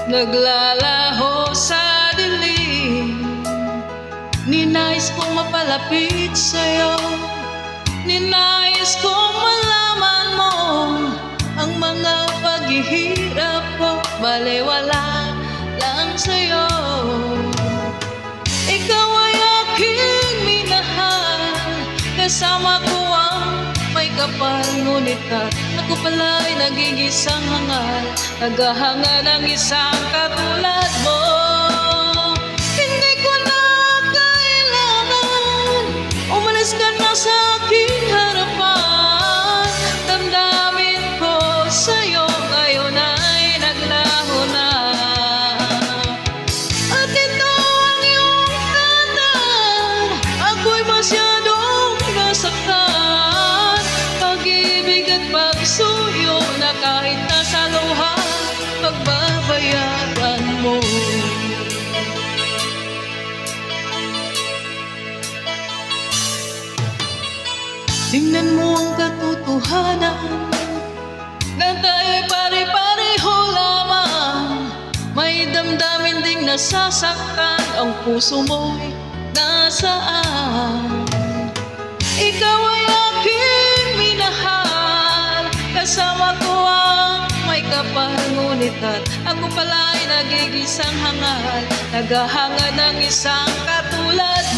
naglalaho sa dilim. Ninais kong mapalapit sa'yo, ninais kong malaman mo ang mga paghihirap ko, balewala lang sa'yo. Ikaw ay aking minahal, kasama ko ang may kapal, ngunit ako pala'y nag-iisang hangal, naghahanga ng isang katulad mo. Hindi ko na kailangan umalis ka na sa aking harapan. Damdamin ko sa'yo ngayon ay naglaho na, at ito ang iyong kanan. Ako'y masyadong nasaktan, pag-ibig at pagsuyo na kahit nasa luha pagbabayaran mo. Tingnan mo ang katotohanan na tayo'y pare-pareho lamang. May damdamin ding nasasaktan, ang puso mo'y nasaan. Ikaw ay aking minahal, kasama ko ang may kapal, ngunit ako pala'y nag-iisang hangal, naghahanga ng isang katulad